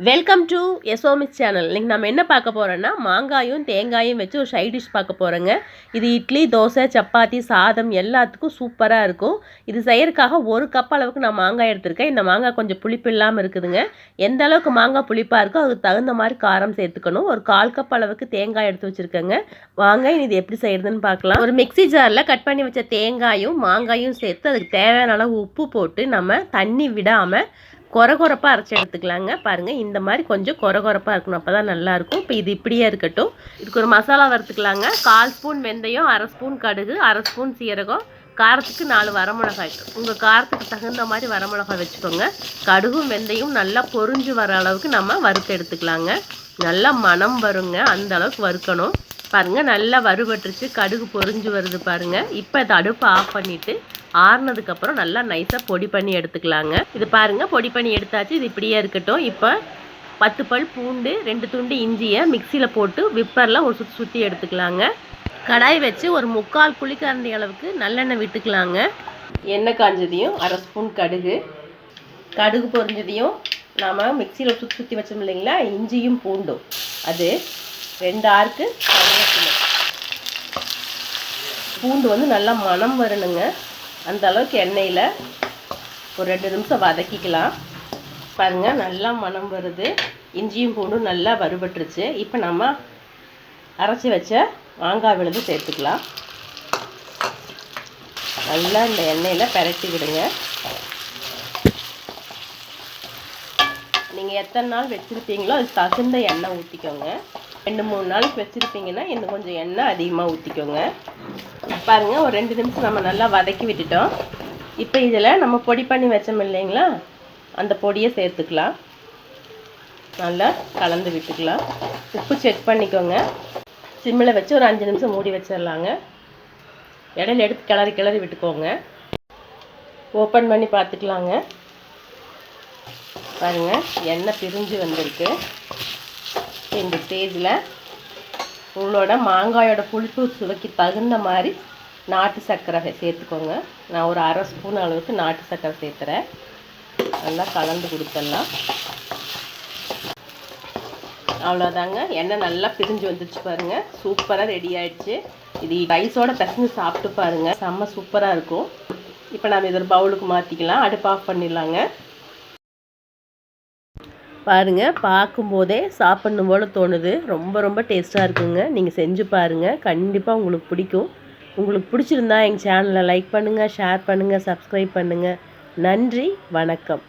Welcome to எஸ்ஓமிஸ் channel. இன்றைக்கி நம்ம என்ன பார்க்க போகிறோன்னா மாங்காயும் தேங்காயும் வச்சு ஒரு சைட் டிஷ் பார்க்க போகிறோங்க. இது இட்லி, தோசை, சப்பாத்தி, சாதம் எல்லாத்துக்கும் சூப்பராக இருக்கும். இது செய்யறதுக்காக 1 கப் அளவுக்கு நான் மாங்காய் எடுத்திருக்கேன். இந்த மாங்காய் கொஞ்சம் புளிப்பு இல்லாமல் இருக்குதுங்க. எந்த அளவுக்கு மாங்காய் புளிப்பாக இருக்கோ அதுக்கு தகுந்த மாதிரி காரம் சேர்த்துக்கணும். ஒரு 1/4 கப் அளவுக்கு தேங்காய் எடுத்து வச்சுருக்கேங்க. வாங்க இது எப்படி செய்கிறதுன்னு பார்க்கலாம். ஒரு மிக்சி ஜாரில் கட் பண்ணி வச்ச தேங்காயும் மாங்காயும் சேர்த்து அதுக்கு தேவையான அளவு உப்பு போட்டு நம்ம தண்ணி விடாமல் கொரகொரப்பாக அரைச்சி எடுத்துக்கலாங்க. பாருங்கள், இந்த மாதிரி கொஞ்சம் கொரகொரப்பாக இருக்கணும், அப்போ தான் நல்லாயிருக்கும். இப்போ இது இப்படியே இருக்கட்டும். இதுக்கு ஒரு மசாலா வறுத்துக்கலாங்க. 1/4 ஸ்பூன் வெந்தயம், 1/2 ஸ்பூன் கடுகு, 1/2 ஸ்பூன் சீரகம், காரத்துக்கு 4 வரமிளகாய். உங்கள் காரத்துக்கு தகுந்த மாதிரி வரமிளகாய் வச்சுக்கோங்க. கடுகும் வெந்தயம் நல்லா பொரிஞ்சு வர அளவுக்கு நம்ம வறுத்து எடுத்துக்கலாங்க. நல்லா மணம் வருங்க, அந்த அளவுக்கு வறுக்கணும். பாருங்கள், நல்லா வறுபட்டுருச்சு, கடுகு பொரிஞ்சு வருது பாருங்கள். இப்போ இதை அடுப்பை ஆஃப் பண்ணிவிட்டு ஆறுனதுக்கப்புறம் நல்லா நைஸாக பொடி பண்ணி எடுத்துக்கலாங்க. இது பாருங்கள், பொடி பண்ணி எடுத்தாச்சு. இது இப்படியே இருக்கட்டும். இப்போ 10 பல் பூண்டு, 2 துண்டு இஞ்சியை மிக்சியில் போட்டு விப்பரில் ஒரு சுற்றி எடுத்துக்கலாங்க. கடாய் வச்சு ஒரு 3/4 குழிக்கரண்டி அளவுக்கு நல்லெண்ணெய் விட்டுக்கலாங்க. எண்ணெய் காஞ்சதையும் 1/2 ஸ்பூன் கடுகு பொரிஞ்சதையும் நாம் மிக்சியில் சுற்றி வச்சோம் இல்லைங்களா, இஞ்சியும் பூண்டும், அது 2 ஆறுக்கு கருவேப்பிலை. பூண்டு வந்து நல்லா மணம் வரணுங்க. அந்த அளவுக்கு எண்ணெயில் ஒரு 2 நிமிஷம் வதக்கிக்கலாம். பாருங்கள், நல்லா மணம் வருது. இஞ்சியும் பூண்டும் நல்லா வறுபட்டுருச்சு. இப்போ நம்ம அரைச்சி வச்ச மாங்காய் விழுது சேர்த்துக்கலாம். நல்லா இந்த எண்ணெயில் பெரட்டி விடுங்க. நீங்கள் எத்தனை நாள் வச்சுருப்பீங்களோ அது தகுந்த எண்ணெய் ஊற்றிக்கோங்க. 2-3 நாளைக்கு வச்சுருப்பீங்கன்னா இன்னும் கொஞ்சம் எண்ணெய் அதிகமாக ஊற்றிக்கோங்க. பாருங்கள், ஒரு 2 நிமிஷம் நம்ம நல்லா வதக்கி விட்டுட்டோம். இப்போ இதில் நம்ம பொடி பண்ணி வச்சோம் இல்லைங்களா, அந்த பொடியை சேர்த்துக்கலாம். நல்லா கலந்து விட்டுக்கலாம். உப்பு செக் பண்ணிக்கோங்க. சிம்மில் வச்சு ஒரு 5 நிமிஷம் மூடி வச்சிடலாங்க. இடையில எடுத்து கிளறி விட்டுக்கோங்க. ஓப்பன் பண்ணி பார்த்துக்கலாங்க. பாருங்கள், எண்ணெய் பிரிஞ்சு வந்திருக்கு. இந்த ஸ்டேஜில் உங்களோட மாங்காயோட புளிப்பு சுவைக்கு தகுந்த மாதிரி நாட்டு சர்க்கரை சேர்த்துக்கோங்க. நான் ஒரு 1/2 ஸ்பூன் அளவுக்கு நாட்டு சர்க்கரை சேர்த்துறேன். நல்லா கலந்து கொடுத்துடலாம். அவ்வளோதாங்க, எண்ணெய் நல்லா பிரிஞ்சு வந்துடுச்சு பாருங்கள். சூப்பராக ரெடி ஆகிடுச்சு. இது ரைஸோட பிசைஞ்சு சாப்பிட்டு பாருங்கள், செம்ம சூப்பராக இருக்கும். இப்போ நம்ம இதை ஒரு பவுலுக்கு மாற்றிக்கலாம். அடுப்பு ஆஃப் பண்ணிடலாங்க. பாருங்கள், பார்க்கும்போதே சாப்பிட்ணும் போல் தோணுது. ரொம்ப டேஸ்ட்டாக இருக்குங்க. நீங்கள் செஞ்சு பாருங்கள், கண்டிப்பாக உங்களுக்கு பிடிக்கும். உங்களுக்கு பிடிச்சிருந்தா எங்கள் சேனலை லைக் பண்ணுங்கள், ஷேர் பண்ணுங்கள், சப்ஸ்கிரைப் பண்ணுங்கள். நன்றி, வணக்கம்.